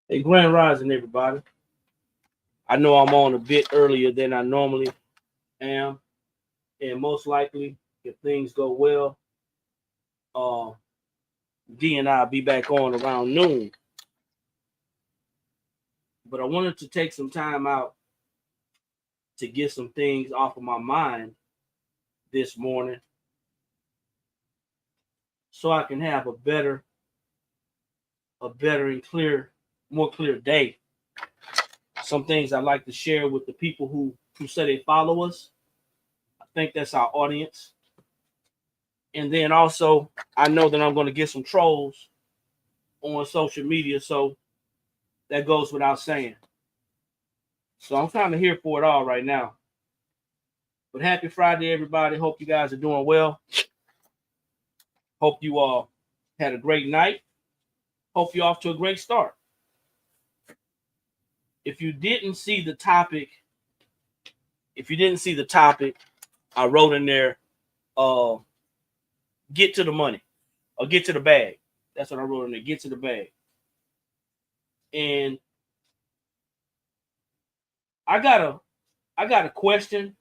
Hey, Grand Rising, everybody. I know I'm on a bit earlier than I normally am, and most likely, if things go well, uh, D and I'll be back on around noon. But I wanted to take some time out to get some things off of my mind this morning, so I can have a better and more clear day. Some things I'd like to share with the people who say they follow us. I think that's our audience. And then also, I know that I'm going to get some trolls on social media, so that goes without saying. So I'm kind of here for it all right now. But happy Friday, everybody. Hope you guys are doing well. Hope you all had a great night. Hope you're off to a great start. If you didn't see the topic, I wrote in there, uh, get to the money or get to the bag. That's what I wrote in there. Get to the bag. And I got a I got a question.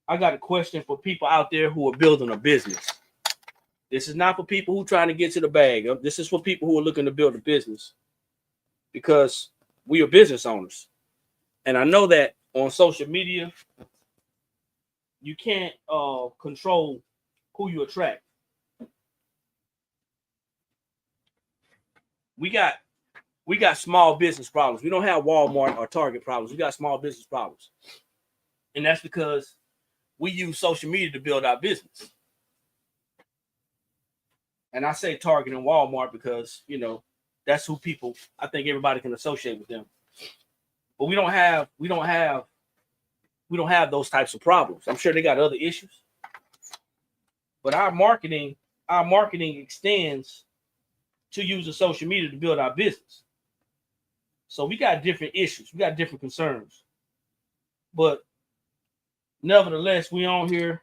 I got a question for people out there who are building a business. This is not for people who are trying to get to the bag. This is for people who are looking to build a business, because we are business owners. And I know that on social media, you can't control who you attract. We got small business problems. We don't have Walmart or Target problems. We got small business problems. And that's because we use social media to build our business. And I say Target and Walmart because, that's who people, I think everybody can associate with them. But we don't have those types of problems. I'm sure they got other issues. But our marketing extends to using social media to build our business. So we got different issues. We got different concerns. But nevertheless, we on here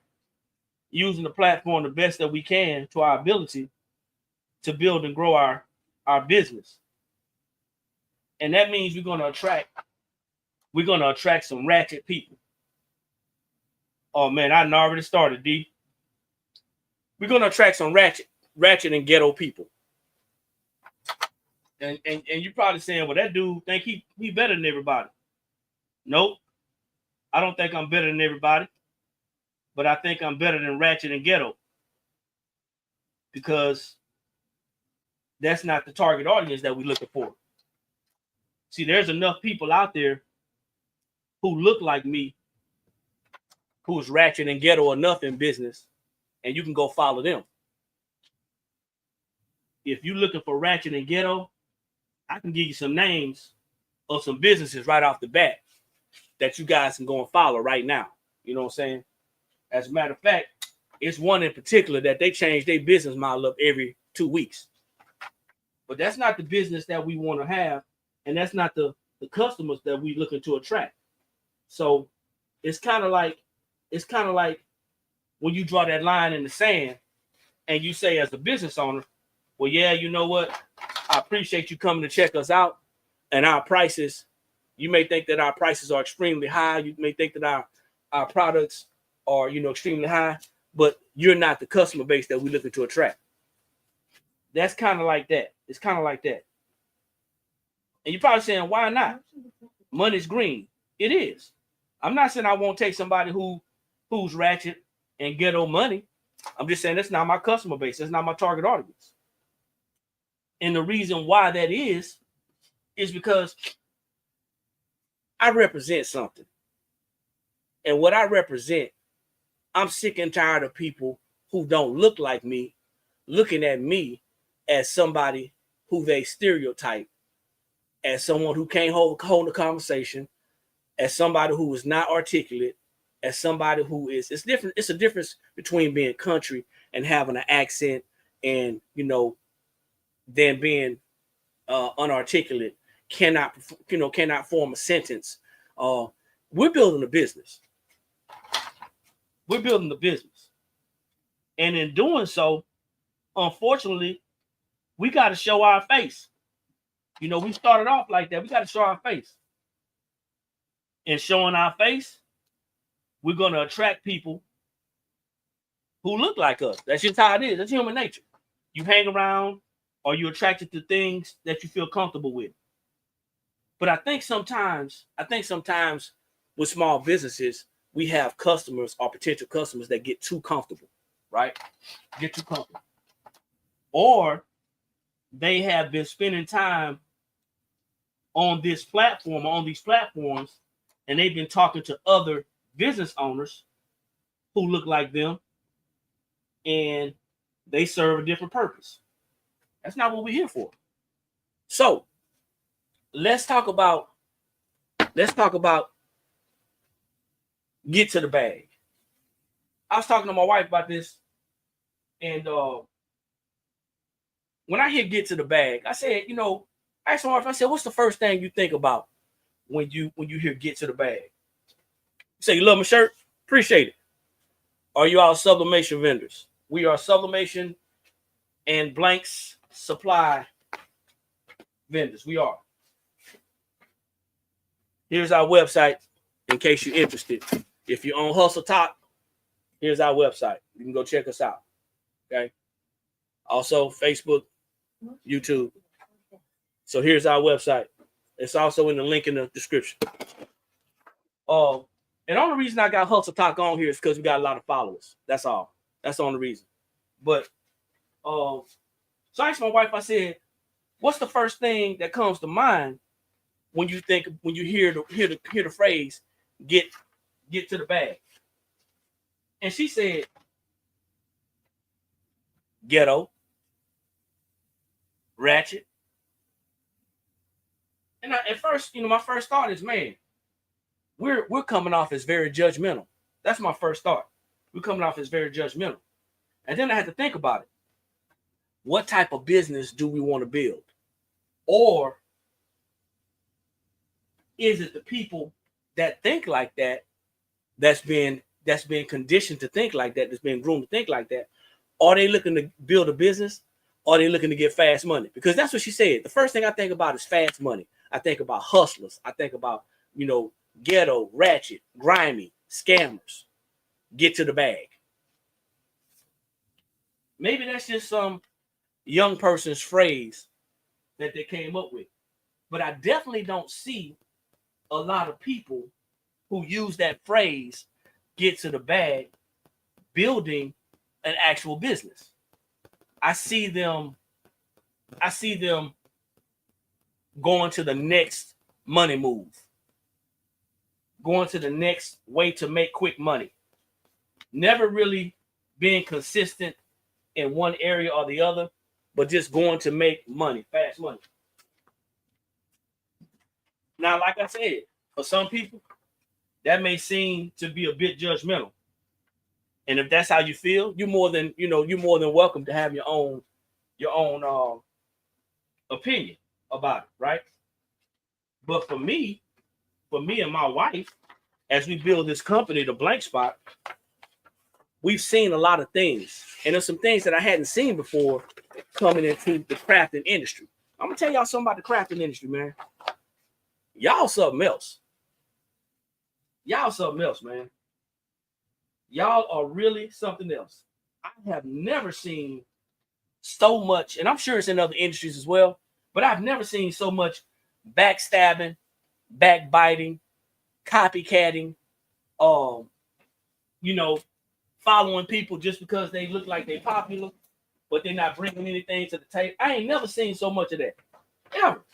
using the platform the best that we can to our ability to build and grow our business. And that means we're gonna attract some ratchet people. Oh man, I already started, D. We're gonna attract some ratchet and ghetto people. And you're probably saying, well, that dude think he better than everybody. Nope. I don't think I'm better than everybody, but I think I'm better than ratchet and ghetto, because that's not the target audience that we're looking for. See, there's enough people out there who look like me, who's ratchet and ghetto enough in business, and you can go follow them. If you're looking for ratchet and ghetto, I can give you some names of some businesses right off the bat that you guys can go and follow right now. You know what I'm saying? As a matter of fact, it's one in particular that they change their business model up every 2 weeks. But that's not the business that we want to have, and that's not the customers that we're looking to attract. So it's kind of like when you draw that line in the sand and you say, as a business owner, well, yeah, you know what? I appreciate you coming to check us out, and our prices, you may think that our prices are extremely high. You may think that our products are, extremely high, but you're not the customer base that we're looking to attract. That's kind of like that. It's kind of like that. And you're probably saying, why not? Money's green. It is. I'm not saying I won't take somebody who's ratchet and ghetto money. I'm just saying that's not my customer base. That's not my target audience. And the reason why that is because I represent something. And what I represent, I'm sick and tired of people who don't look like me looking at me as somebody who they stereotype, as someone who can't hold a conversation, as somebody who is not articulate, as somebody who is, it's different. It's a difference between being country and having an accent, and than being unarticulate, cannot form a sentence. We're building a business. And in doing so, unfortunately, we got to show our face. You know, we started off like that. We got to show our face. And showing our face, we're going to attract people who look like us. That's just how it is. That's human nature. You hang around or you're attracted to things that you feel comfortable with. But I think sometimes with small businesses, we have customers or potential customers that get too comfortable, right? Get too comfortable. Or they have been spending time on this platform, on these platforms, and they've been talking to other business owners who look like them, and they serve a different purpose. That's not what we're here for. So let's talk about get to the bag. I was talking to my wife about this, and when I hear get to the bag, I said, you know, I asked my wife, I said, what's the first thing you think about when you hear get to the bag? You say, you love my shirt? Appreciate it. Are you all sublimation vendors? We are sublimation and blanks supply vendors. We are. Here's our website in case you're interested. If you're on Hustle Talk, here's our website. You can go check us out. Okay. Also, Facebook, YouTube. So here's our website. It's also in the link in the description. And the only reason I got Hustle Talk on here is because we got a lot of followers. That's all. That's the only reason. But so I asked my wife, I said, what's the first thing that comes to mind when you hear the phrase get to the bag? And she said, ghetto, ratchet. And at first, my first thought is, man, we're coming off as very judgmental. That's my first thought. We're coming off as very judgmental. And then I had to think about it. What type of business do we want to build? Or is it the people that think like that, that's been conditioned to think like that, that's been groomed to think like that? Are they looking to build a business? Or are they looking to get fast money? Because that's what she said. The first thing I think about is fast money. I think about hustlers. I think about, ghetto, ratchet, grimy, scammers. Get to the bag. Maybe that's just some young person's phrase that they came up with. But I definitely don't see a lot of people who use that phrase, get to the bag, building an actual business. I see them going to the next money move, going to the next way to make quick money, never really being consistent in one area or the other, but just going to make money, fast money. Now, like I said, for some people, that may seem to be a bit judgmental. And if that's how you feel, you're more than welcome to have your own opinion about it, right? But for me and my wife, as we build this company, the Blank Spot, we've seen a lot of things. And there's some things that I hadn't seen before coming into the crafting industry. I'm gonna tell y'all something about the crafting industry, man. Y'all something else. Y'all something else, man. Y'all are really something else. I have never seen so much, and I'm sure it's in other industries as well, but I've never seen so much backstabbing, backbiting, copycatting, following people just because they look like they're popular, but they're not bringing anything to the table. I ain't never seen so much of that, ever.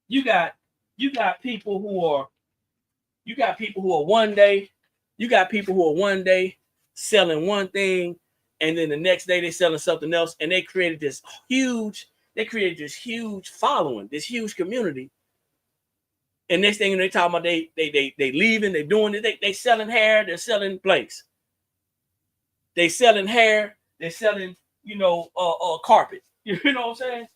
You got people who are one day selling one thing, and then the next day they're selling something else, and they created this huge following, this huge community. And next thing they talking about, they leaving, they doing it, they selling hair, they're selling blanks. They selling hair, they're selling, carpet. You know what I'm saying?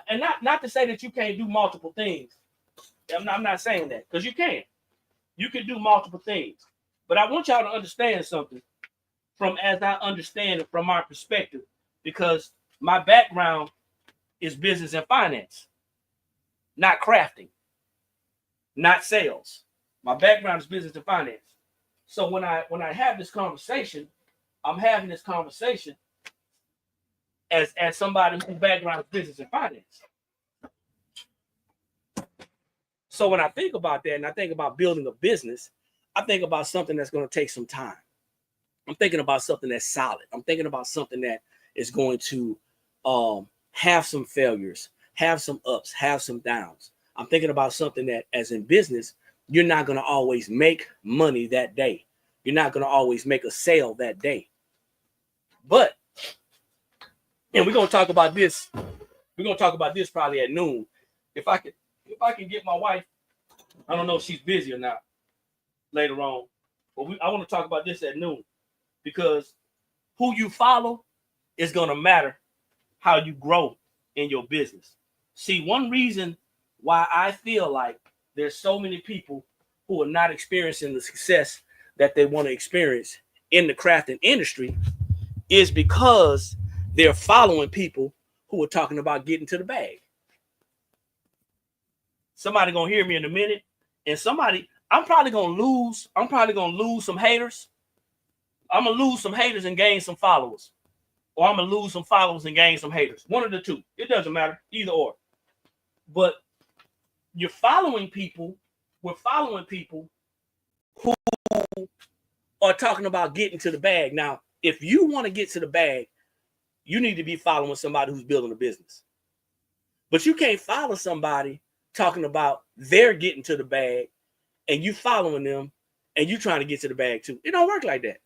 And not to say that you can't do multiple things. I'm not saying that, because you can. You can do multiple things. But I want y'all to understand something as I understand it from our perspective, because my background is business and finance, not crafting, not sales. My background is business and finance. So when I have this conversation, I'm having this conversation as somebody whose background is business and finance. So when I think about that and I think about building a business, I think about something that's going to take some time. I'm thinking about something that's solid. I'm thinking about something that is going to have some failures, have some ups, have some downs. I'm thinking about something that, as in business, you're not going to always make money that day. You're not going to always make a sale that day. But, and we're going to talk about this. We're going to talk about this probably at noon. If I can get my wife, I don't know if she's busy or not later on, but I want to talk about this at noon, because who you follow is going to matter how you grow in your business. See, one reason why I feel like there's so many people who are not experiencing the success that they want to experience in the crafting industry is because they're following people who are talking about getting to the bag. Somebody gonna hear me in a minute, and I'm probably gonna lose some haters. I'm gonna lose some haters and gain some followers, or I'm gonna lose some followers and gain some haters. One of the two. It doesn't matter, either or. But we're following people who are talking about getting to the bag. Now, if you want to get to the bag, you need to be following somebody who's building a business. But you can't follow somebody talking about they're getting to the bag and you following them and you trying to get to the bag too. It don't work like that.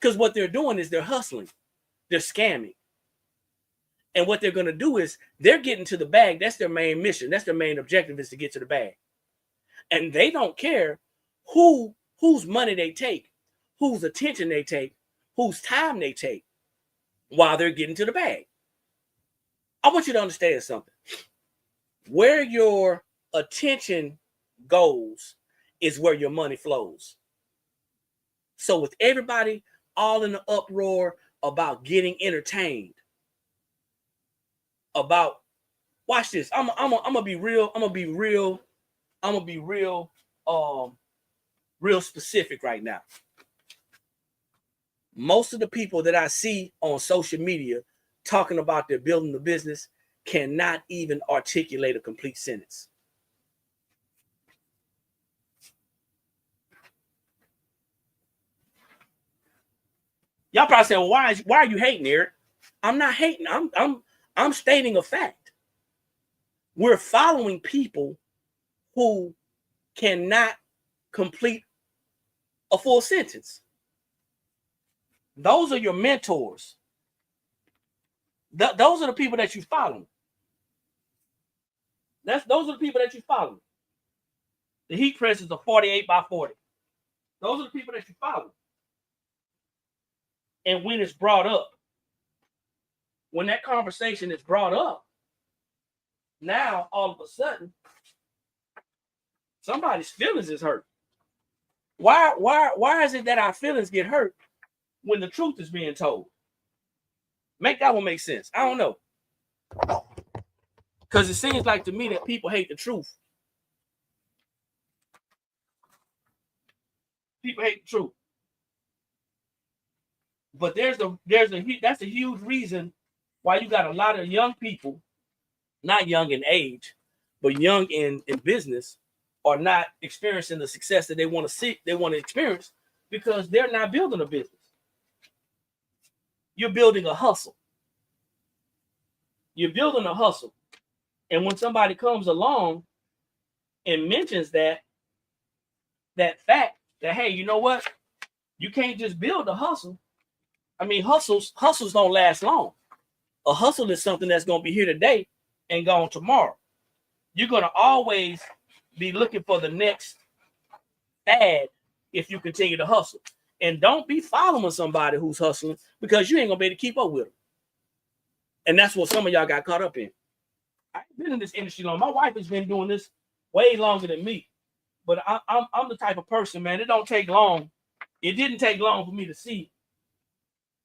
Because what they're doing is they're hustling. They're scamming. And what they're going to do is they're getting to the bag. That's their main mission. That's their main objective, is to get to the bag. And they don't care whose money they take, whose attention they take, whose time they take while they're getting to the bag. I want you to understand something. Where your attention goes is where your money flows. So with everybody all in the uproar about getting entertained, about, watch this. I'm gonna be real specific right now. Most of the people that I see on social media talking about they're building the business cannot even articulate a complete sentence. Y'all probably saying, well, why are you hating, Eric? I'm not hating. I'm stating a fact. We're following people who cannot complete a full sentence. Those are your mentors. Those are the people that you follow. Those are the people that you follow. The heat press is a 48 by 40. Those are the people that you follow. And when it's brought up, when that conversation is brought up, now all of a sudden, somebody's feelings is hurt. Why is it that our feelings get hurt when the truth is being told? Make that one make sense. I don't know. Because it seems like to me that people hate the truth. People hate the truth. But that's a huge reason why you got a lot of young people, not young in age, but young in business, are not experiencing the success that they want to see, they want to experience, because they're not building a business. You're building a hustle. You're building a hustle. And when somebody comes along and mentions that fact that, hey, you know what? You can't just build a hustle. I mean, hustles don't last long. A hustle is something that's going to be here today and gone tomorrow. You're going to always be looking for the next fad if you continue to hustle. And don't be following somebody who's hustling, because you ain't going to be able to keep up with them. And that's what some of y'all got caught up in. I've been in this industry long. My wife has been doing this way longer than me. But I'm the type of person, man, it don't take long. It didn't take long for me to see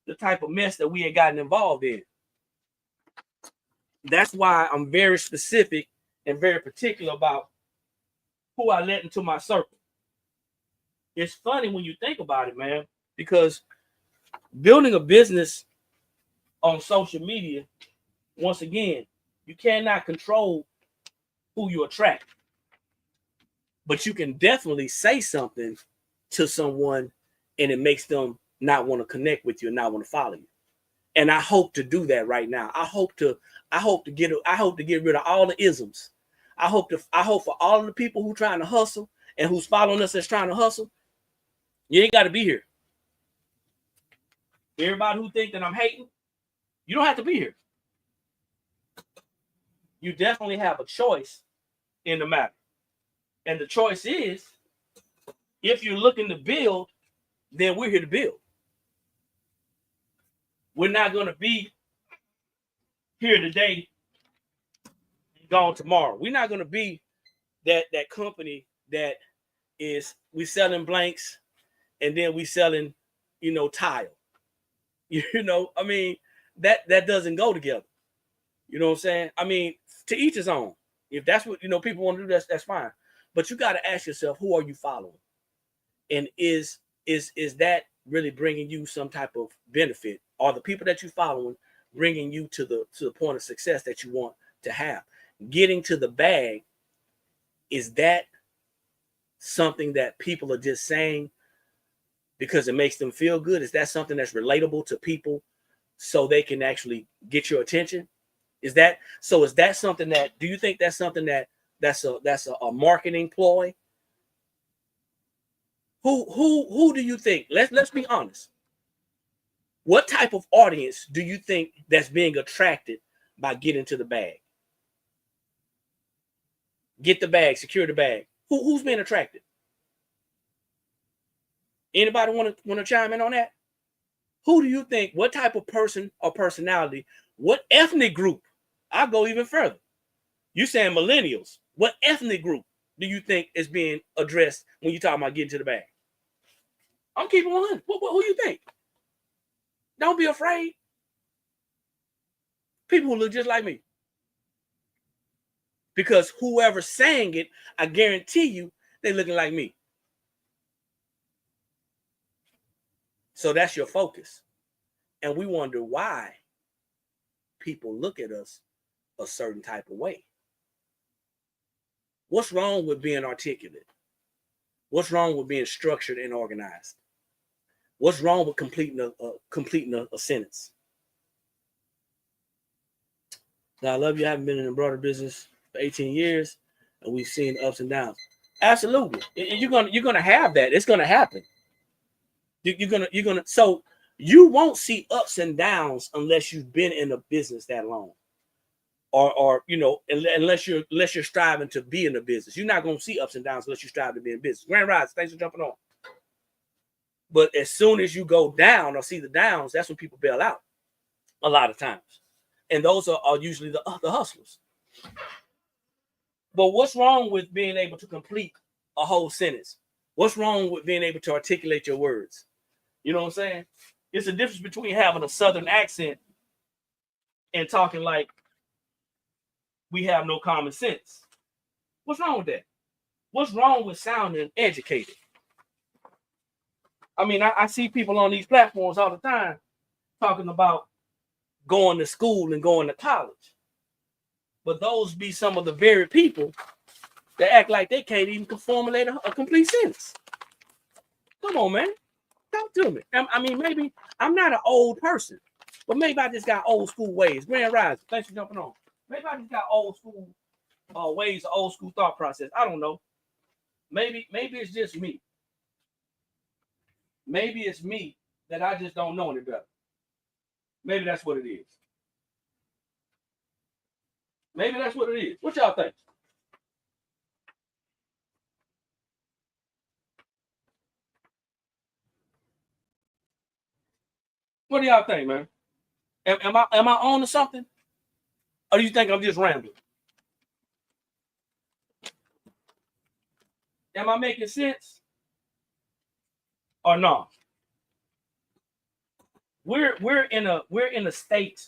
the type of mess that we had gotten involved in. that's why I'm very specific and very particular about who I let into my circle. It's funny when you think about it, man, because building a business on social media, once again, you cannot control who you attract, but you can definitely say something to someone and it makes them not want to connect with you and not want to follow you. And I hope to do that right now. I hope to get rid of all the isms. I hope for all of the people who trying to hustle and who's following us that's trying to hustle, you ain't got to be here. Everybody who think that I'm hating, you don't have to be here. You definitely have a choice in the matter. And the choice is, if you're looking to build, then we're here to build. We're not going to be here today and gone tomorrow. We're not going to be that company that is we selling blanks and then we selling, tile. I mean, that doesn't go together. You know what I'm saying? I mean, to each his own. If that's what people want to do, that's fine. But you got to ask yourself, who are you following? And is that really bringing you some type of benefit? Are the people that you're following bringing you to the point of success that you want to have? Getting to the bag, is that something that people are just saying because it makes them feel good? Is that something that's relatable to people so they can actually get your attention? Is that something that, do you think that's something that's a marketing ploy? Who do you think? Let's be honest. What type of audience do you think that's being attracted by getting to the bag? Get the bag, secure the bag. Who's being attracted? Anybody want to chime in on that? Who do you think? What type of person or personality? What ethnic group? I'll go even further. You saying millennials? What ethnic group do you think is being addressed when you talk about getting to the bag? I'm keeping 100. Who you think? Don't be afraid. People who look just like me. Because whoever's saying it, I guarantee you, they're looking like me. So that's your focus. And we wonder why people look at us a certain type of way. What's wrong with being articulate? What's wrong with being structured and organized? What's wrong with completing a sentence? Now, I love you. I haven't been in the broader business for 18 years, and we've seen ups and downs. Absolutely, you're gonna have that. It's gonna happen. You're gonna. So you won't see ups and downs unless you've been in a business that long, or unless you're striving to be in a business. You're not gonna see ups and downs unless you strive to be in business. Grand Rise, thanks for jumping on. But as soon as you go down or see the downs, that's when people bail out a lot of times. And those are usually the hustlers. But what's wrong with being able to complete a whole sentence? What's wrong with being able to articulate your words? You know what I'm saying? It's a difference between having a Southern accent and talking like we have no common sense. What's wrong with that? What's wrong with sounding educated? I mean, I see people on these platforms all the time talking about going to school and going to college. But those be some of the very people that act like they can't even formulate a complete sentence. Come on, man. Talk to me. I mean, maybe I'm not an old person, but maybe I just got old school ways. Grand Rise, thanks for jumping on. Maybe I just got old school ways, old school thought process. I don't know. Maybe it's just me. Maybe it's me that I just don't know any better. Maybe that's what it is. Maybe that's what it is. What y'all think? What do y'all think, man? Am I on to something? Or do you think I'm just rambling? Am I making sense? Or no? We're in a state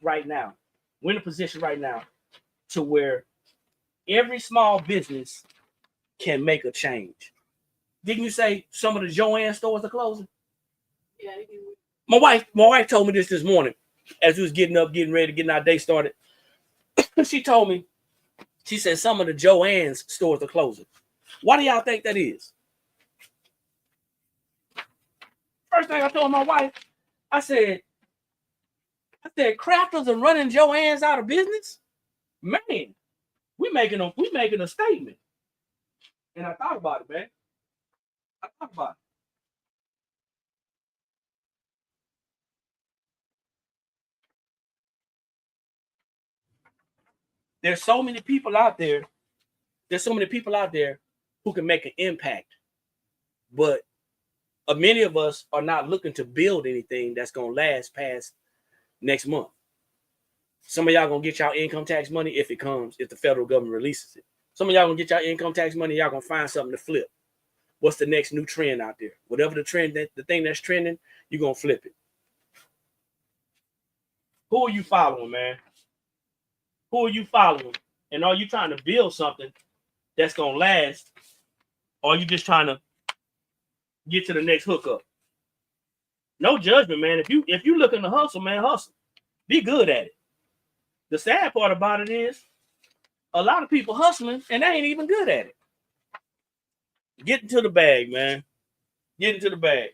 right now We're in a position right now to where every small business can make a change. Didn't you say some of the Joanne stores are closing? Yeah. My wife told me this morning as we was getting up, getting ready, getting our day started. She told me, she said some of the Joanne's stores are closing. Why do y'all think that is? First thing I told my wife, I said, crafters are running Joanne's out of business? Man, we making a statement. And I thought about it, man. I thought about it. There's so many people out there. There's so many people out there who can make an impact. But many of us are not looking to build anything that's going to last past next month. Some of y'all going to get y'all income tax money if it comes, if the federal government releases it. Some of y'all going to get y'all income tax money, y'all going to find something to flip. What's the next new trend out there? Whatever the trend, the thing that's trending, you're going to flip it. Who are you following, man? Who are you following? And are you trying to build something that's going to last? Or are you just trying to get to the next hookup? No judgment, man. If you looking to hustle, man, hustle. Be good at it. The sad part about it is a lot of people hustling and they ain't even good at it. Get into the bag, man. Get into the bag.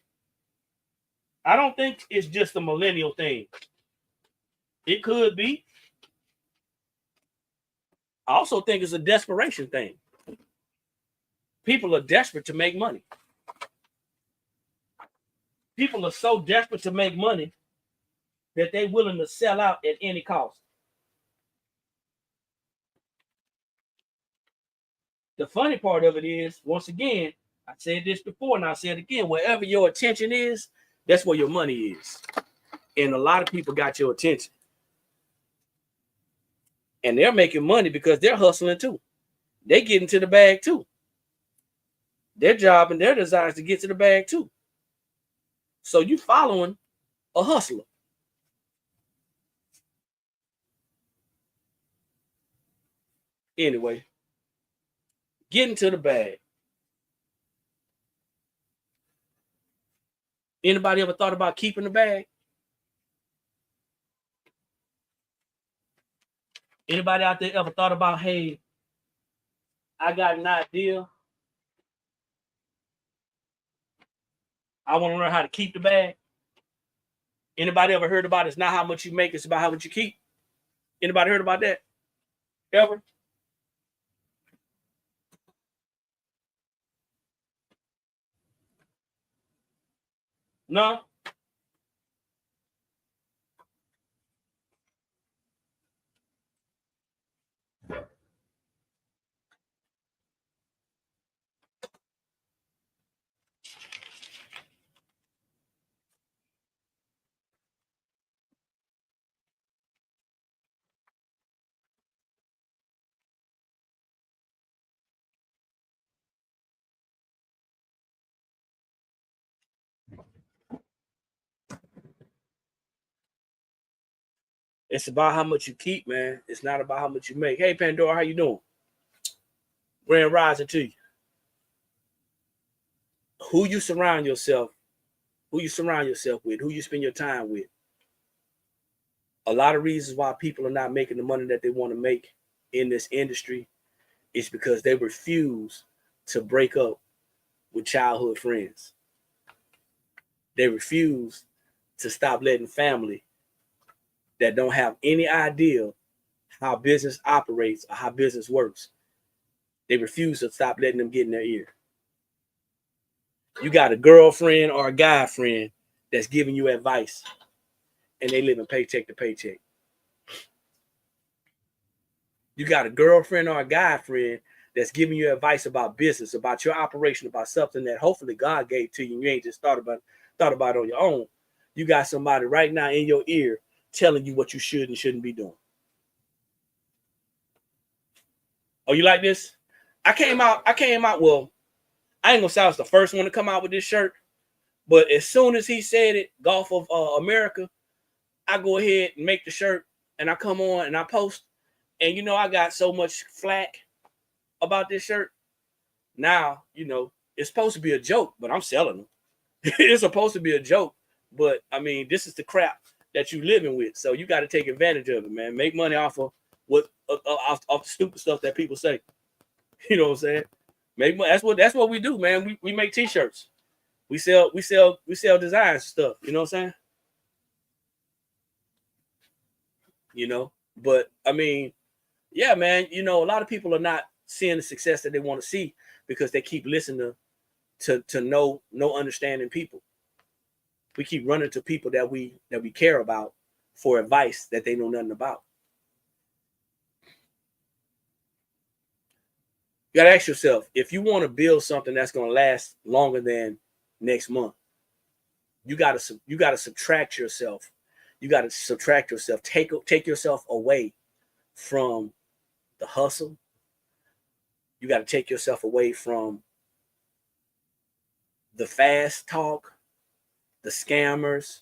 I don't think it's just a millennial thing. It could be. I also think it's a desperation thing. People are desperate to make money. People are so desperate to make money that they're willing to sell out at any cost. The funny part of it is, once again, I said this before and I said it again, wherever your attention is, that's where your money is. And a lot of people got your attention. And they're making money because they're hustling too. They get into the bag too. Their job and their desire is to get to the bag too. So you following a hustler. Anyway, get into the bag. Anybody ever thought about keeping the bag? Anybody out there ever thought about, hey, I got an idea. I want to learn how to keep the bag. Anybody ever heard about it's not how much you make, it's about how much you keep? Anybody heard about that? Ever? No? It's about how much you keep, man. It's not about how much you make. Hey, Pandora, how you doing? Grand rising to you. Who you surround yourself with, who you spend your time with. A lot of reasons why people are not making the money that they want to make in this industry is because they refuse to break up with childhood friends. They refuse to stop letting family that don't have any idea how business operates or how business works. They refuse to stop letting them get in their ear. You got a girlfriend or a guy friend that's giving you advice and they live in paycheck to paycheck. You got a girlfriend or a guy friend that's giving you advice about business, about your operation, about something that hopefully God gave to you and you ain't just thought about it on your own. You got somebody right now in your ear telling you what you should and shouldn't be doing. Oh, you like this? I came out, well, I ain't gonna say I was the first one to come out with this shirt, but as soon as he said it, Golf of America, I go ahead and make the shirt and I come on and I post, and you know, I got so much flack about this shirt. Now, you know, it's supposed to be a joke, but I'm selling them. It's supposed to be a joke, but I mean, this is the crap that you living with. So you got to take advantage of it, man. Make money off of what off the stupid stuff that people say. You know what I'm saying? Make money. That's what we do, man. We make t-shirts. We sell designs and stuff. You know what I'm saying? You know, but I mean, yeah, man. You know, a lot of people are not seeing the success that they want to see because they keep listening to no understanding people. We keep running to people that we care about for advice that they know nothing about. You gotta ask yourself, if you want to build something that's gonna last longer than next month, you gotta subtract yourself. You gotta subtract yourself. Take yourself away from the hustle. You gotta take yourself away from the fast talk, the scammers,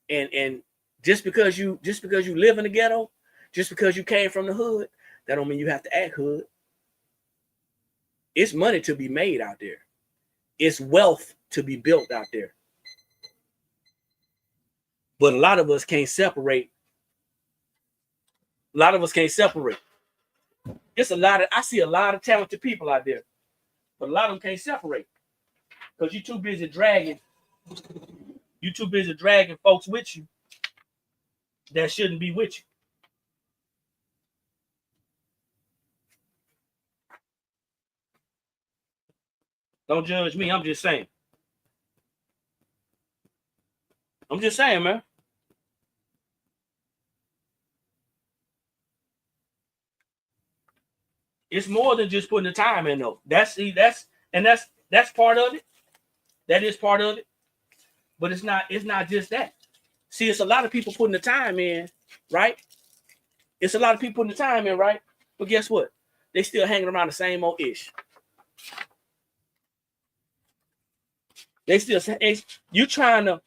and just because you live in the ghetto, just because you came from the hood, that don't mean you have to act hood. It's money to be made out there. It's wealth to be built out there. But a lot of us can't separate. A lot of us can't separate. I see a lot of talented people out there, but a lot of them can't separate because you're too busy dragging. You're too busy dragging folks with you that shouldn't be with you. Don't judge me. I'm just saying. I'm just saying, man. It's more than just putting the time in, though. That's part of it. That is part of it. But it's not just that. See, it's a lot of people putting the time in, right? It's a lot of people putting the time in, right? But guess what? They still hanging around the same old ish. They still you trying to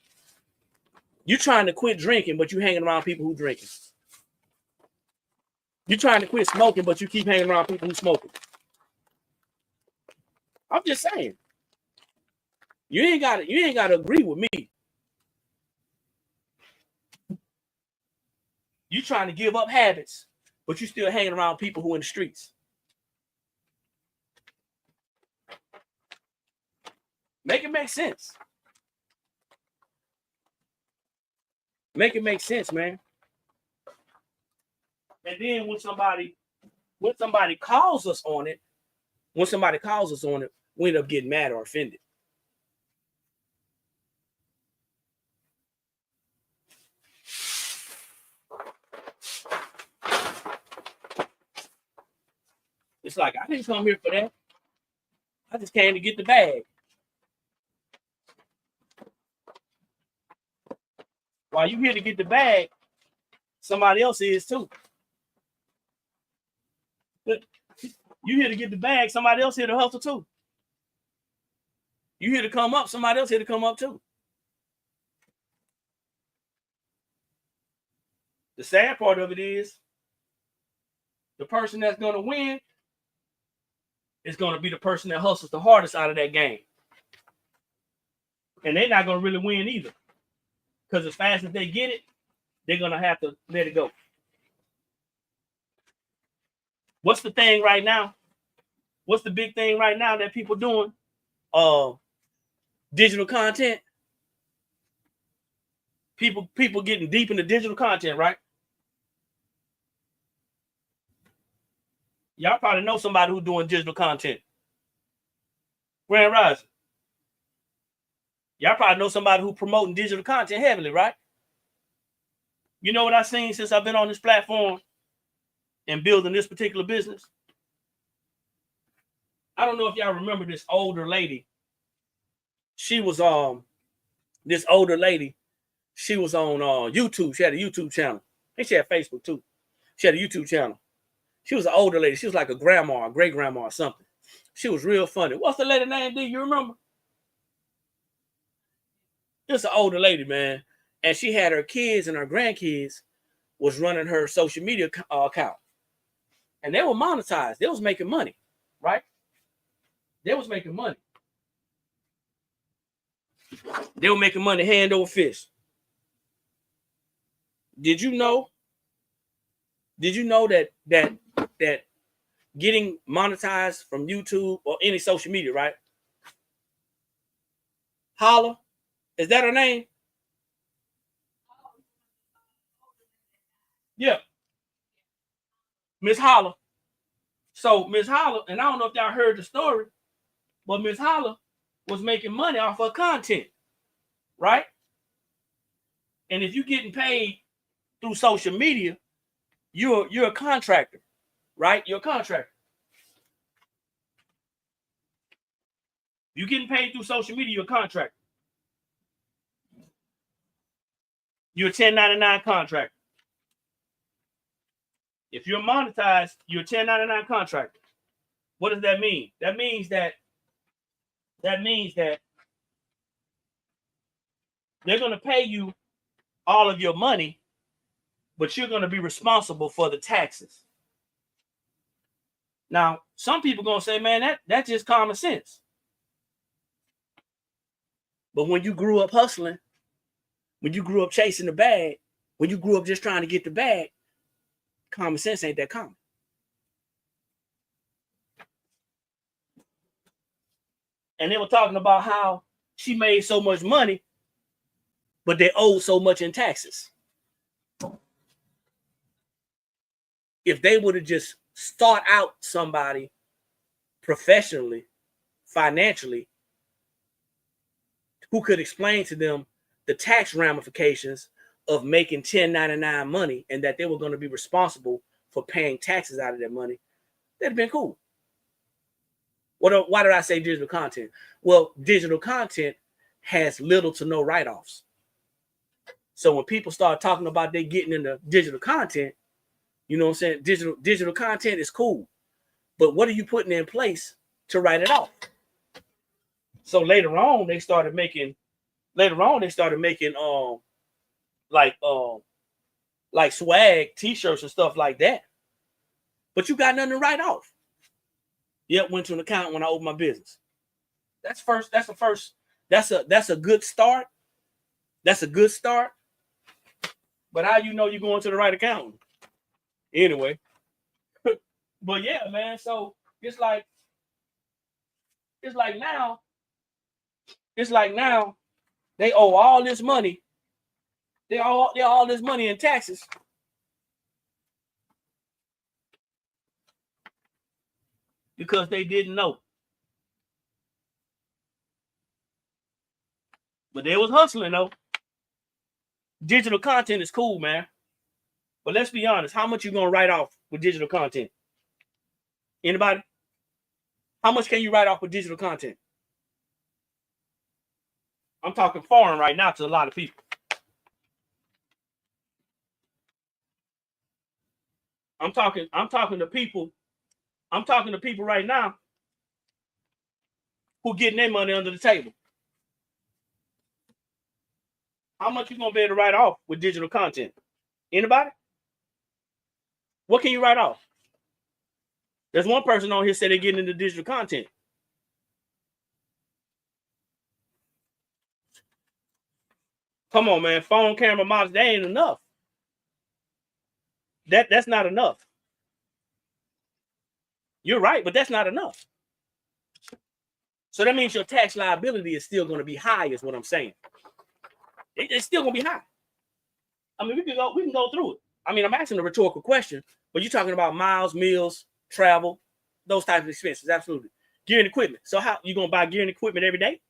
quit drinking, but you hanging around people who drinking. You trying to quit smoking, but you keep hanging around people who smoking. I'm just saying. You ain't gotta agree with me. You trying to give up habits, but you still hanging around people who in the streets. Make it make sense. Make it make sense, man. And then when somebody calls us on it, we end up getting mad or offended. It's like, I didn't come here for that. I just came to get the bag. While you here to get the bag, somebody else is too. But you here to get the bag, somebody else here to hustle too. You here to come up, somebody else here to come up too. The sad part of it is the person that's going to win is going to be the person that hustles the hardest out of that game. And they're not going to really win either. Because as fast as they get it, they're going to have to let it go. What's the thing right now? What's the big thing right now that people doing? Digital content. People getting deep into digital content, right? Y'all probably know somebody who's doing digital content. Grand Rising. Y'all probably know somebody who's promoting digital content heavily, right? You know what I've seen since I've been on this platform and building this particular business? I don't know if y'all remember this older lady. She was this older lady. She was on YouTube. She had a YouTube channel. And she had Facebook too. She had a YouTube channel. She was an older lady. She was like a grandma, a great grandma or something. She was real funny. What's the lady name? Do you remember? It's an older lady, man. And she had her kids and her grandkids was running her social media account, and they were monetized. They was making money, right? They was making money. They were making money hand over fist. Did you know? Did you know that getting monetized from YouTube or any social media, right? Holla, is that her name? Yeah, Miss Holla. So Miss Holla, and I don't know if y'all heard the story, but Miss Holla was making money off her content, right? And if you're getting paid through social media, you're a contractor, right? You're a contractor. You're getting paid through social media, you're a contractor. You're a 1099 contractor. If you're monetized, you're a 1099 contractor. What does that mean? That means that they're going to pay you all of your money, but you're going to be responsible for the taxes. Now, some people are going to say, man, that's just common sense. But when you grew up hustling, when you grew up chasing the bag, when you grew up just trying to get the bag, common sense ain't that common. And they were talking about how she made so much money, but they owed so much in taxes. If they would have just sought out somebody professionally, financially, who could explain to them the tax ramifications of making 1099 money and that they were going to be responsible for paying taxes out of that money, that'd have been cool. Why did I say digital content? Well, digital content has little to no write-offs. So when people start talking about they getting into digital content, you know what I'm saying? Digital content is cool. But what are you putting in place to write it off? So later on, they started making like swag t-shirts and stuff like that. But you got nothing to write off. Yep, went to an account when I opened my business. That's a good start. That's a good start. But how you know you're going to the right account? Anyway. But yeah, man. So it's like now they owe all this money. They owe all this money in taxes. Because they didn't know. But they was hustling though. Digital content is cool, man. But let's be honest, how much you gonna write off with digital content? Anybody? How much can you write off with digital content? I'm talking foreign right now to a lot of people. I'm talking to people right now who getting their money under the table. How much you gonna be able to write off with digital content? Anybody? What can you write off? There's one person on here said they're getting into digital content. Come on, man. Phone, camera, models, that ain't enough. That's not enough. You're right, but that's not enough. So that means your tax liability is still going to be high, is what I'm saying. It's still going to be high. I mean, we can go through it. I mean, I'm asking a rhetorical question, but you're talking about miles, meals, travel, those types of expenses. Absolutely. Gear and equipment. So how you going to buy gear and equipment every day?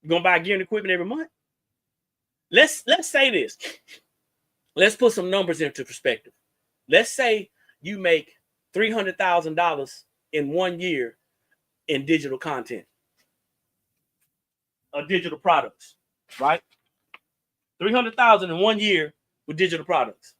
You going to buy gear and equipment every month? Let's say this. Let's put some numbers into perspective. Let's say you make $300,000 in 1 year in digital content or digital products, right? $300,000 in 1 year with digital products.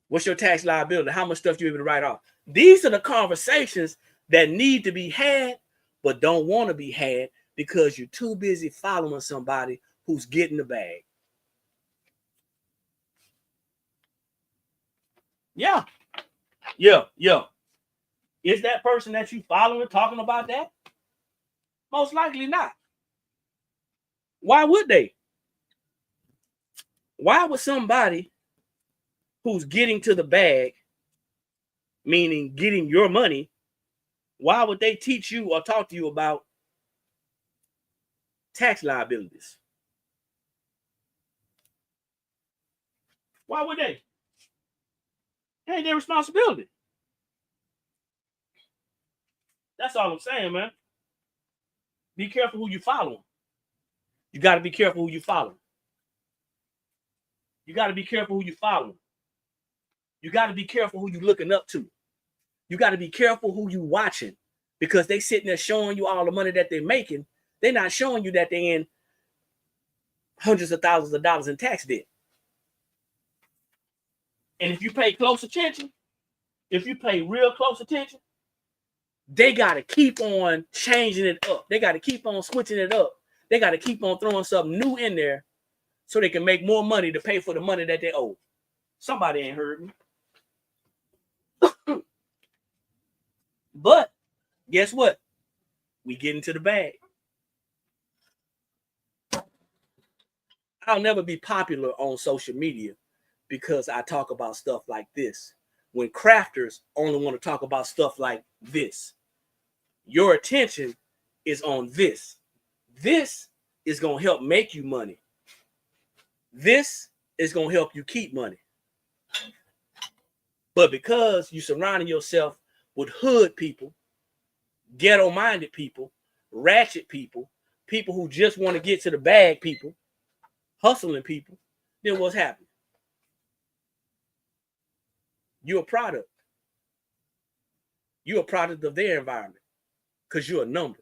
What's your tax liability? How much stuff you able to write off? These are the conversations that need to be had, but don't want to be had because you're too busy following somebody who's getting the bag. Yeah. Is that person that you following talking about that? Most likely not. Why would they? Why would somebody who's getting to the bag, meaning getting your money, why would they teach you or talk to you about tax liabilities? Why would they? It ain't their responsibility. That's all I'm saying, man. Be careful who you follow. You got to be careful who you follow. You got to be careful who you follow. You got to be careful who you looking up to. You got to be careful who you watching, because they sitting there showing you all the money that they're making. They're not showing you that they're in hundreds of thousands of dollars in tax debt. And if you pay close attention, if you pay real close attention, they got to keep on changing it up. They got to keep on switching it up. They got to keep on throwing something new in there so they can make more money to pay for the money that they owe. Somebody ain't heard me. But guess what? We get into the bag. I'll never be popular on social media because I talk about stuff like this. When crafters only want to talk about stuff like this, your attention is on this. This is going to help make you money. This is going to help you keep money. But because you're surrounding yourself with hood people, ghetto-minded people, ratchet people, people who just want to get to the bag people, hustling people, then what's happening? You're a product. You're a product of their environment because you're a number.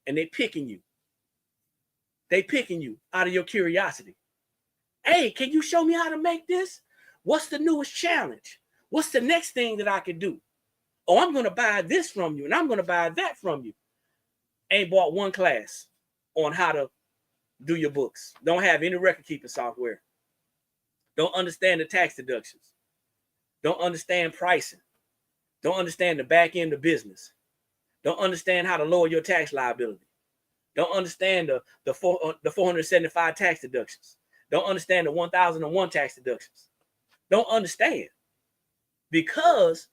And they picking you. They picking you out of your curiosity. Hey, can you show me how to make this? What's the newest challenge? What's the next thing that I can do? Oh, I'm going to buy this from you, and I'm going to buy that from you. Ain't bought one class on how to do your books. Don't have any record keeping software. Don't understand the tax deductions. Don't understand pricing. Don't understand the back end of business. Don't understand how to lower your tax liability. Don't understand the 475 tax deductions. Don't understand the 1001 tax deductions. Don't understand. Because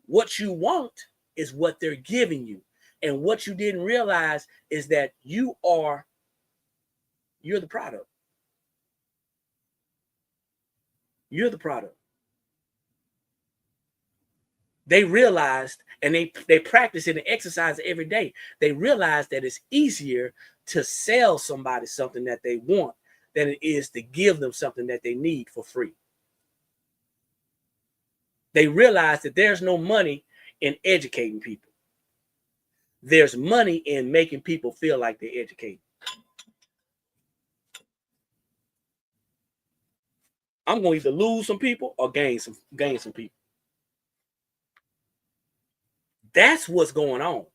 what you want is what they're giving you. And what you didn't realize is that you're the product. You're the product. They realized, and they practice it and exercise it every day. They realize that it's easier to sell somebody something that they want than it is to give them something that they need for free. They realize that there's no money in educating people. There's money in making people feel like they're educated. I'm going to either lose some people or gain some people. That's what's going on.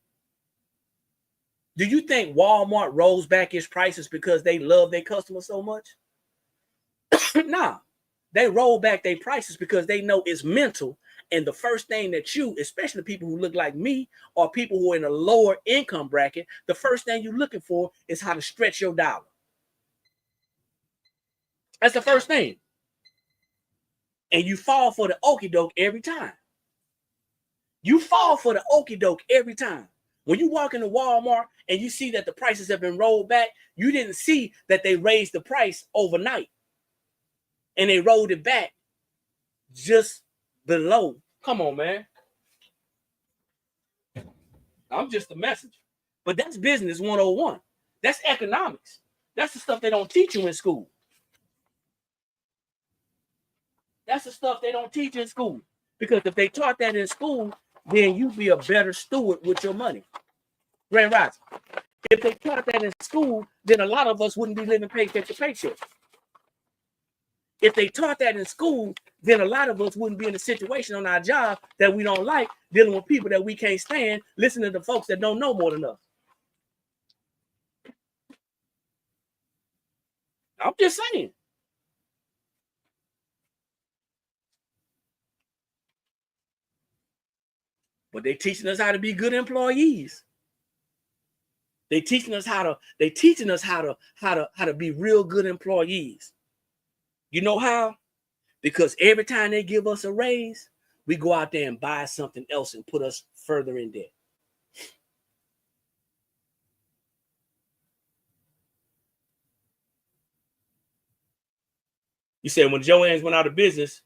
Do you think Walmart rolls back its prices because they love their customers so much? Nah, they roll back their prices because they know it's mental. And the first thing that you, especially people who look like me or people who are in a lower income bracket, the first thing you're looking for is how to stretch your dollar. That's the first thing. And you fall for the okie doke every time. You fall for the okie doke every time. When you walk into Walmart and you see that the prices have been rolled back, you didn't see that they raised the price overnight. And they rolled it back just below. Come on, man. I'm just a messenger. But that's business 101. That's economics. That's the stuff they don't teach you in school. That's the stuff they don't teach in school. Because if they taught that in school, then you'd be a better steward with your money. Grand Rising. If they taught that in school, then a lot of us wouldn't be living paycheck to paycheck. If they taught that in school, then a lot of us wouldn't be in a situation on our job that we don't like, dealing with people that we can't stand, listening to folks that don't know more than us. I'm just saying. But they teaching us how to be good employees. They teaching us how to be real good employees. You know how? Because every time they give us a raise, we go out there and buy something else and put us further in debt. You said when Joann's went out of business,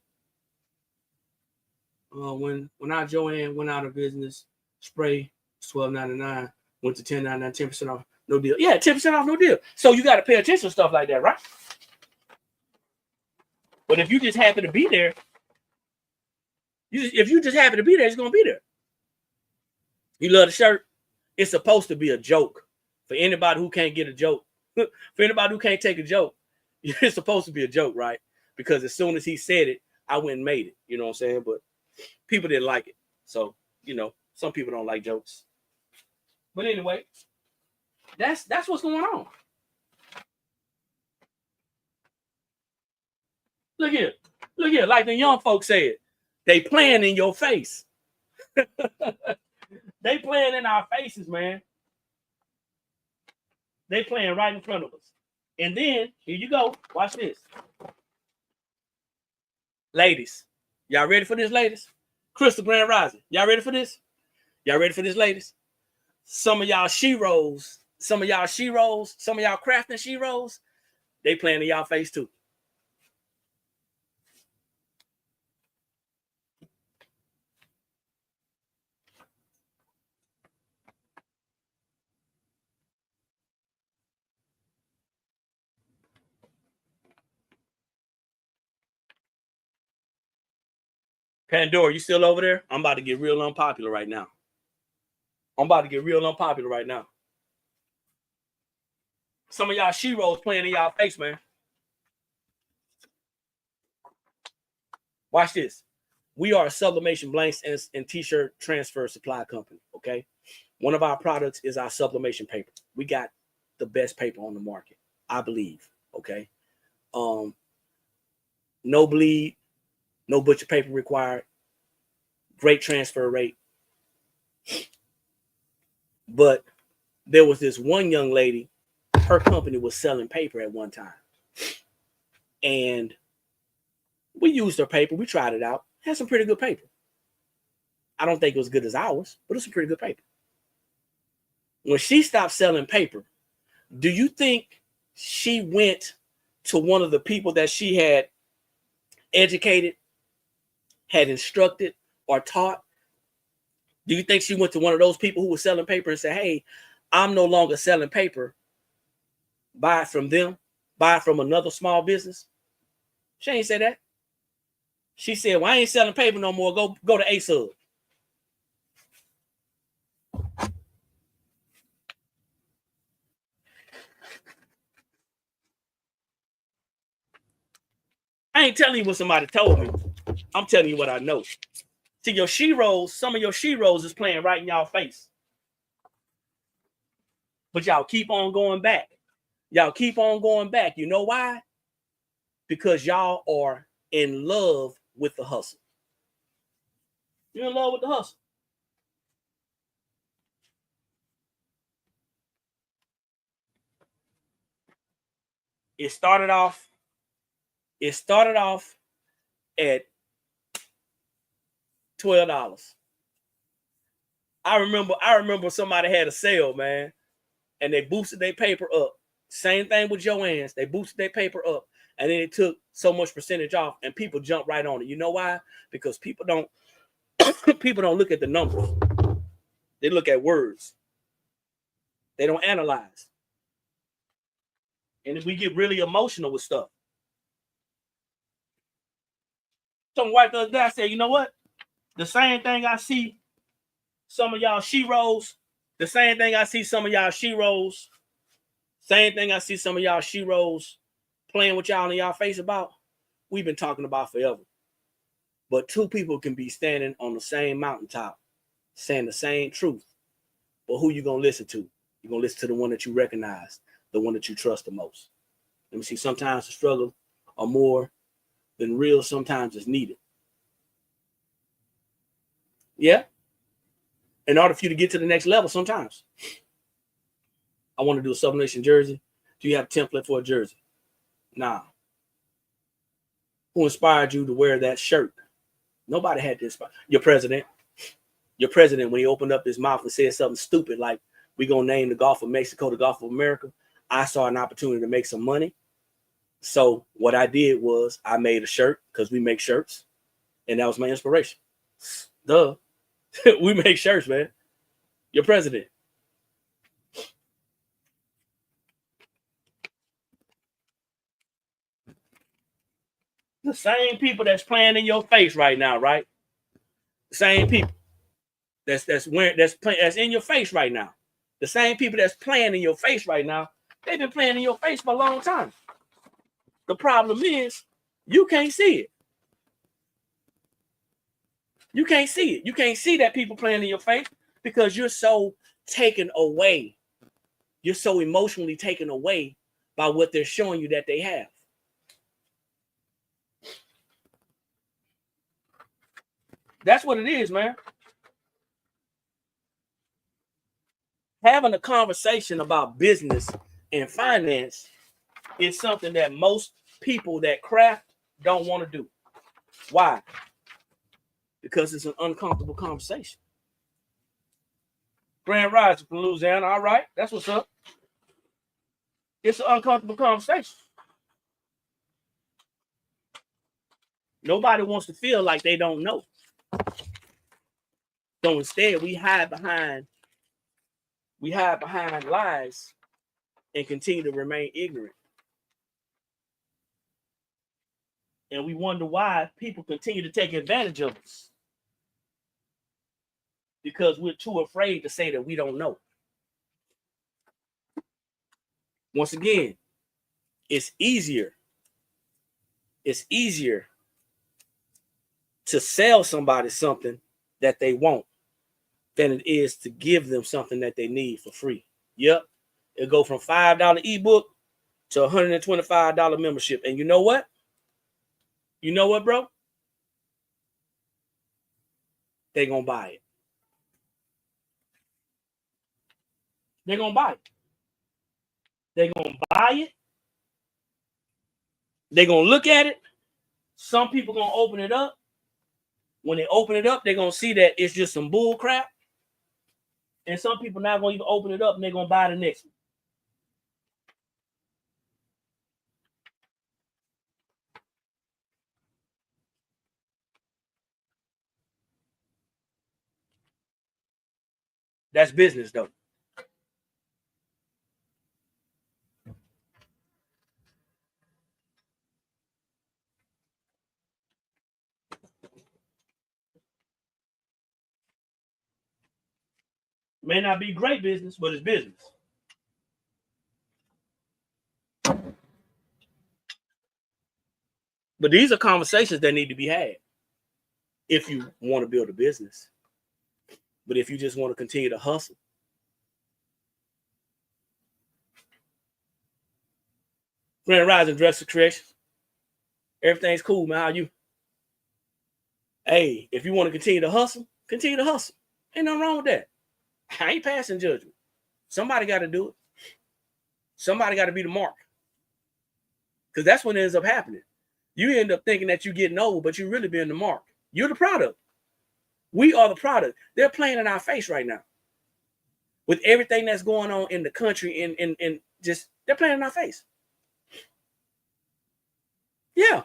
when our Joann went out of business, spray $12.99, went to $10.99, 10% off, no deal. Yeah, 10% off, no deal. So you got to pay attention to stuff like that, right? But if you just happen to be there, if you just happen to be there, it's gonna be there. You love the shirt? It's supposed to be a joke for anybody who can't get a joke. For anybody who can't take a joke, it's supposed to be a joke, right? Because as soon as he said it, I went and made it. You know what I'm saying? But people didn't like it. So, you know, some people don't like jokes. But anyway, that's what's going on. Look here. Look here. Like the young folks said, they playing in your face. They playing in our faces, man. They playing right in front of us. And then, here you go. Watch this. Ladies. Y'all ready for this, ladies? Crystal Grand Rising. Y'all ready for this? Y'all ready for this, ladies? Some of y'all she-rolls, some of y'all crafting she-rolls, they playing in y'all face too. Pandora, you still over there? I'm about to get real unpopular right now. Some of y'all she-rolls playing in y'all face, man. Watch this. We are a sublimation blanks and t-shirt transfer supply company, okay? One of our products is our sublimation paper. We got the best paper on the market, I believe, okay? No bleed, no butcher paper required, great transfer rate. But there was this one young lady, her company was selling paper at one time. And we used her paper, we tried it out, had some pretty good paper. I don't think it was good as ours, but it's some pretty good paper. When she stopped selling paper, do you think she went to one of the people that she had educated, had instructed, or taught? Do you think she went to one of those people who was selling paper and said, hey, I'm no longer selling paper. Buy it from them. Buy it from another small business? She ain't say that. She said, well, I ain't selling paper no more. Go to Ace Hub. I ain't telling you what somebody told me. I'm telling you what I know. See, your she-rolls, some of your she-rolls is playing right in y'all face. But y'all keep on going back. Y'all keep on going back. You know why? Because y'all are in love with the hustle. You're in love with the hustle. It started off at $12. I remember somebody had a sale, man, and they boosted their paper up. Same thing with Joann's. They boosted their paper up, and then it took so much percentage off, and people jumped right on it. You know why? Because people don't look at the numbers. They look at words. They don't analyze. And we get really emotional with stuff. Some white the other day, I said, you know what? The same thing I see some of y'all she-rolls, the same thing I see some of y'all she-rolls, same thing I see some of y'all she-rolls playing with y'all in y'all face about, we've been talking about forever. But two people can be standing on the same mountaintop, saying the same truth. But who you going to listen to? You're going to listen to the one that you recognize, the one that you trust the most. Let me see. Sometimes the struggle are more than real. Sometimes it's needed. Yeah. In order for you to get to the next level, sometimes. I want to do a sublimation jersey. Do you have a template for a jersey? Nah. Who inspired you to wear that shirt? Nobody had to inspire. Your president. Your president, when he opened up his mouth and said something stupid like, we're going to name the Gulf of Mexico the Gulf of America, I saw an opportunity to make some money. So what I did was I made a shirt, because we make shirts, and that was my inspiration. Duh. We make shirts, man. Your president. The same people that's playing in your face right now, right? The same people that's in your face right now. The same people that's playing in your face right now, they've been playing in your face for a long time. The problem is you can't see it. You can't see it. You can't see that people playing in your face because you're so taken away. You're so emotionally taken away by what they're showing you that they have. That's what it is, man. Having a conversation about business and finance is something that most people that craft don't want to do. Why? Because it's an uncomfortable conversation. Grand Rising from Louisiana. All right, that's what's up. It's an uncomfortable conversation. Nobody wants to feel like they don't know. So instead, we hide behind lies and continue to remain ignorant. And we wonder why people continue to take advantage of us. Because we're too afraid to say that we don't know. Once again, it's easier to sell somebody something that they want than it is to give them something that they need for free. Yep. It'll go from $5 ebook to $125 membership. And you know what? You know what, bro? They're going to buy it. They're going to buy it. They're going to buy it. They're going to look at it. Some people going to open it up. When they open it up, they're going to see that it's just some bull crap. And some people not going to even open it up, and they're going to buy the next one. That's business, though. May not be great business, but it's business. But these are conversations that need to be had if you want to build a business. But if you just want to continue to hustle, Grand Rising Dresser Creations, everything's cool, man. How you? Hey, if you want to continue to hustle, continue to hustle. Ain't nothing wrong with that. I ain't passing judgment. Somebody got to do it. Somebody got to be the mark. Because that's what ends up happening. You end up thinking that you're getting old, but you're really being the mark. You're the product. We are the product. They're playing in our face right now. With everything that's going on in the country and just, they're playing in our face. Yeah.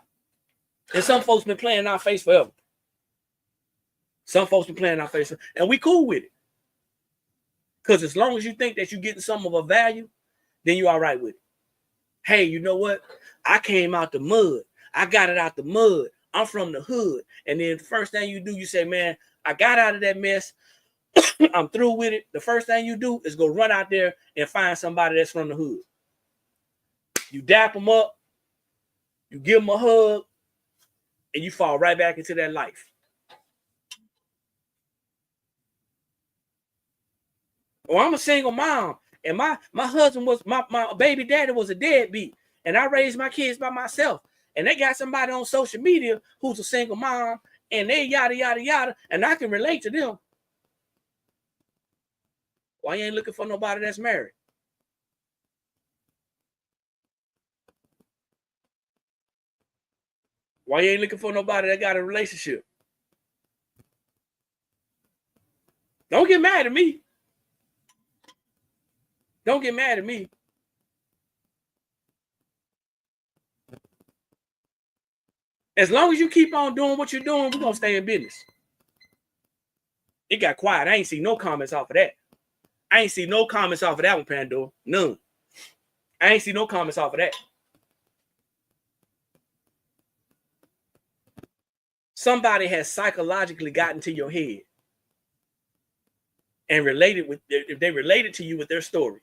And some folks been playing in our face forever. Some folks been playing in our face forever. And we cool with it. Because as long as you think that you're getting some of a value, then you're all right with it. Hey, you know what? I came out the mud. I got it out the mud. I'm from the hood. And then the first thing you do, you say, man, I got out of that mess. I'm through with it. The first thing you do is go run out there and find somebody that's from the hood. You dap them up. You give them a hug. And you fall right back into that life. Or I'm a single mom. And my husband was, my baby daddy was a deadbeat. and I raised my kids by myself, and they got somebody on social media who's a single mom, and they yada, yada, yada, and I can relate to them. Why you ain't looking for nobody that's married? Why you ain't looking for nobody that got a relationship? Don't get mad at me. Don't get mad at me. As long as you keep on doing what you're doing, we're going to stay in business. It got quiet. I ain't see no comments off of that. I ain't see no comments off of that one, Pandora. None. I ain't see no comments off of that. Somebody has psychologically gotten to your head and related with, if they related to you with their story,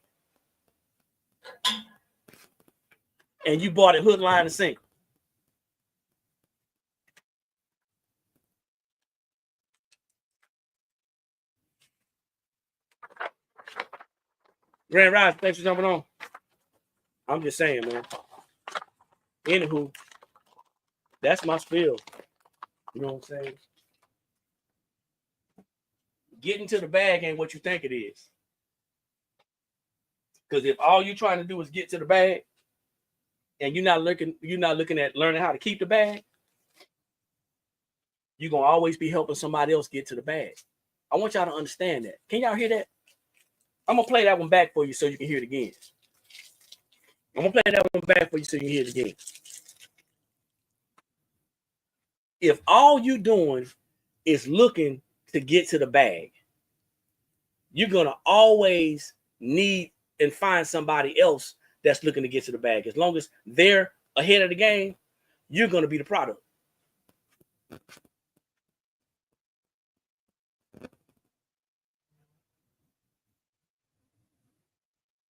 and you bought it hook, line, and sinker. Grand Rise, thanks for jumping on. I'm just saying, man. Anywho, that's my spiel. You know what I'm saying? Getting to the bag ain't what you think it is. Because if all you're trying to do is get to the bag, and you're not looking at learning how to keep the bag, you're gonna always be helping somebody else get to the bag. I want y'all to understand that. Can y'all hear that? I'm gonna play that one back for you so you can hear it again. I'm gonna play that one back for you so you can hear it again. If all you doing is looking to get to the bag, you're gonna always need and find somebody else that's looking to get to the bag. As long as they're ahead of the game, you're gonna be the product.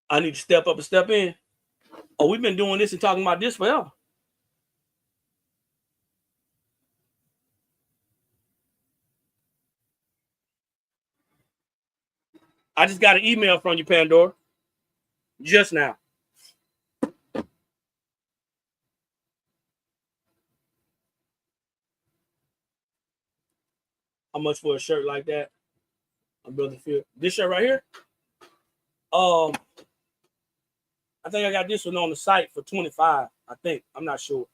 I need to step up and step in. Oh, we've been doing this and talking about this forever. I just got an email from you, Pandora, just now. How much for a shirt like that? My brother feel this shirt right here. I think I got this one on the site for 25. I think. I'm not sure.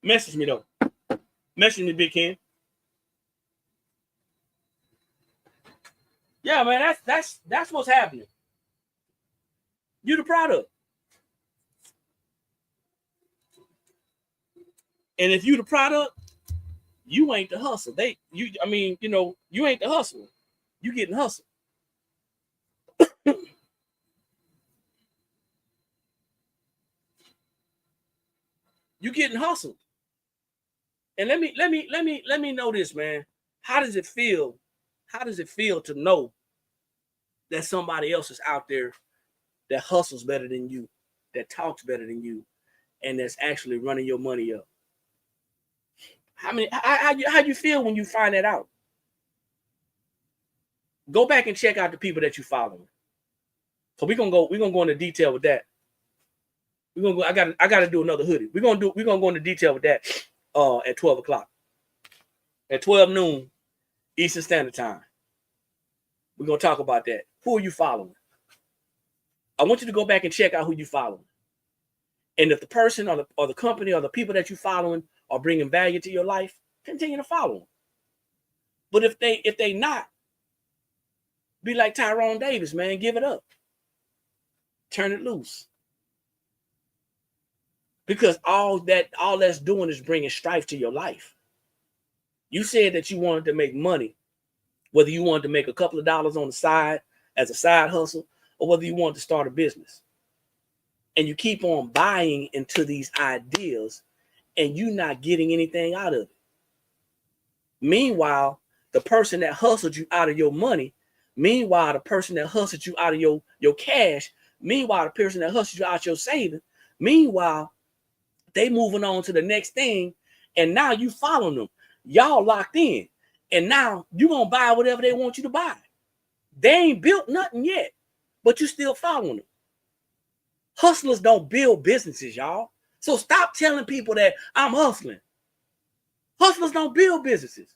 Message me though. Message me, Big Ken. Yeah, man, that's what's happening. You the product. And if you the product, you ain't the hustle. You ain't the hustle. You getting hustled. You getting hustled. And let me know this, man. How does it feel? How does it feel to know that somebody else is out there that hustles better than you, that talks better than you, and that's actually running your money up? How you feel when you find that out? Go back and check out the people that you following. So we're gonna go into detail with that. We're gonna go. I gotta do another hoodie. We're gonna go into detail with that at 12 o'clock. At 12 noon Eastern Standard Time. We're gonna talk about that. Who are you following? I want you to go back and check out who you following. And if the person or the company or the people that you're following are bringing value to your life, continue to follow them. But if they not, be like Tyrone Davis, man, give it up. Turn it loose. Because all that's doing is bringing strife to your life. You said that you wanted to make money, whether you wanted to make a couple of dollars on the side as a side hustle, or whether you wanted to start a business. And you keep on buying into these ideas and you're not getting anything out of it. Meanwhile, the person that hustled you out of your money, meanwhile, the person that hustled you out of your cash, meanwhile, the person that hustled you out your savings, meanwhile, they moving on to the next thing, and now you following them. Y'all locked in. And now you're going to buy whatever they want you to buy. They ain't built nothing yet, but you still following them. Hustlers don't build businesses, y'all. So stop telling people that I'm hustling. Hustlers don't build businesses.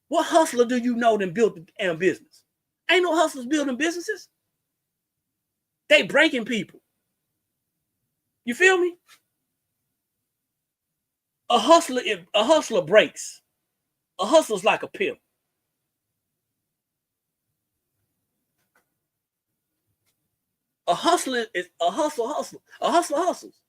What hustler do you know that built a business? Ain't no hustlers building businesses. They breaking people. You feel me? A hustler breaks. A hustler's like a pimp. A hustler is a hustler. A hustler hustles.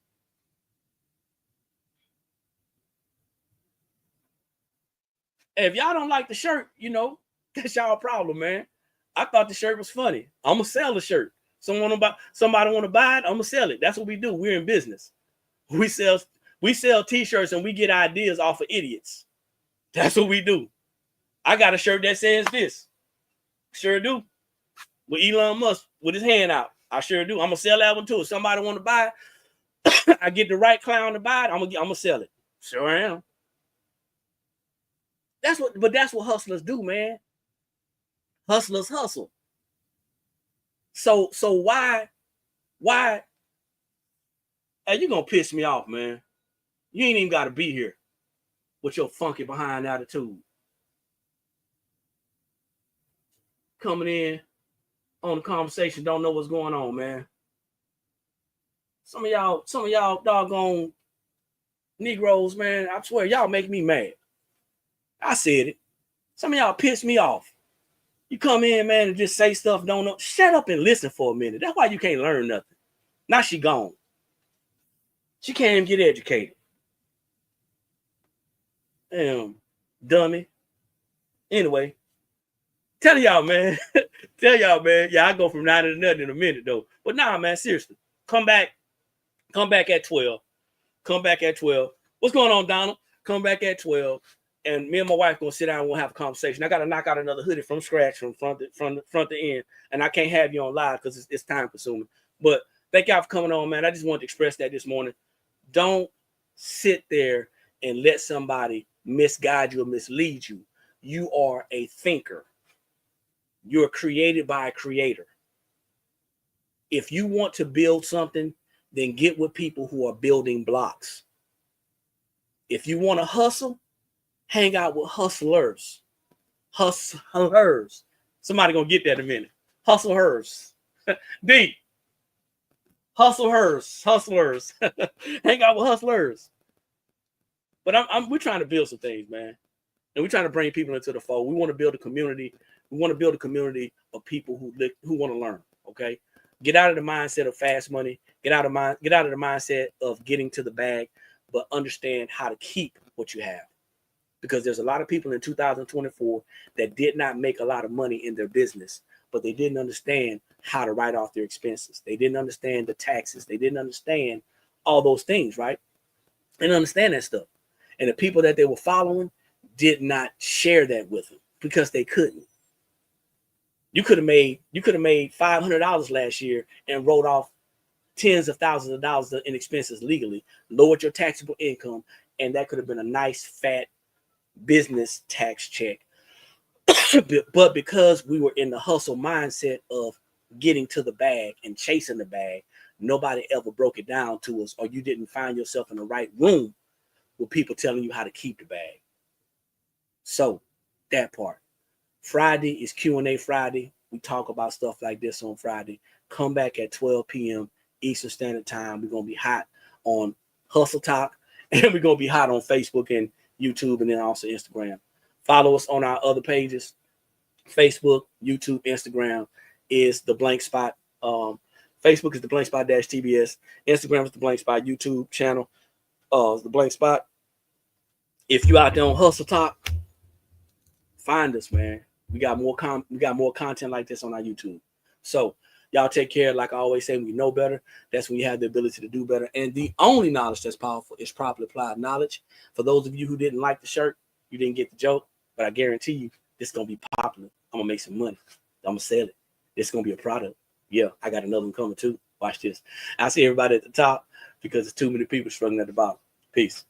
And if y'all don't like the shirt, you know, that's y'all problem, man. I thought the shirt was funny. I'm gonna sell the shirt. Somebody want to buy it, I'm gonna sell it. That's what we do. We're in business. We sell t-shirts and we get ideas off of idiots. That's what we do. I got a shirt that says this. Sure do. With Elon Musk with his hand out. I sure do. I'm gonna sell that one too. If somebody want to buy it, I get the right clown to buy it, I'm gonna sell it. Sure am. That's what hustlers do, man. Hustlers hustle. So why? Hey, you gonna piss me off, man. You ain't even gotta be here with your funky behind attitude. Coming in on the conversation, don't know what's going on, man. Some of y'all doggone Negroes, man, I swear y'all make me mad. I said it. Some of y'all piss me off. You come in, man, and just say stuff, don't know. Shut up and listen for a minute. That's why you can't learn nothing. Now she gone. She can't even get educated. Damn, dummy. Anyway, tell y'all, man. Yeah, I go from 9 to nothing in a minute, though. But nah, man, seriously. Come back at 12. Come back at 12. What's going on, Donald? Come back at 12. And me and my wife gonna sit down and we'll have a conversation. I gotta knock out another hoodie from scratch from front to end, and I can't have you on live because it's time consuming. But thank y'all for coming on, man. I just wanted to express that this morning. Don't sit there and let somebody misguide you or mislead you. You are a thinker. You're created by a creator. If you want to build something, then get with people who are building blocks. If you want to hustle, hang out with hustlers. Hustlers. Somebody gonna get that in a minute. Hustlers. D. Hustlers. Hang out with hustlers. But we're trying to build some things, man. And we're trying to bring people into the fold. We want to build a community. We want to build a community of people who want to learn. Okay. Get out of the mindset of fast money. Get out of the mindset of getting to the bag, but understand how to keep what you have. Because there's a lot of people in 2024 that did not make a lot of money in their business, but they didn't understand how to write off their expenses. They didn't understand the taxes. They didn't understand all those things, right? They didn't understand that stuff. And the people that they were following did not share that with them because they couldn't. You could have made $500 last year and wrote off tens of thousands of dollars in expenses legally, lowered your taxable income, and that could have been a nice fat business tax check. But because we were in the hustle mindset of getting to the bag and chasing the bag, nobody ever broke it down to us, or you didn't find yourself in the right room with people telling you how to keep the bag. So that part. Friday is Q&A Friday. We talk about stuff like this on Friday. Come back at 12 p.m. Eastern Standard Time. We're going to be hot on Hustle Talk, and we're going to be hot on Facebook and YouTube, and then also Instagram. Follow us on our other pages. Facebook, YouTube, Instagram is the blank spot. Facebook is the blank spot -TBS. Instagram is the blank spot. YouTube channel is the blank spot. If you out there on Hustle Talk, find us, man. We got more content like this on our YouTube. So y'all take care. Like I always say, when you know better, that's when you have the ability to do better. And the only knowledge that's powerful is properly applied knowledge. For those of you who didn't like the shirt, you didn't get the joke, but I guarantee you this is going to be popular. I'm going to make some money. I'm going to sell it. It's going to be a product. Yeah, I got another one coming too. Watch this. I see everybody at the top because there's too many people struggling at the bottom. Peace.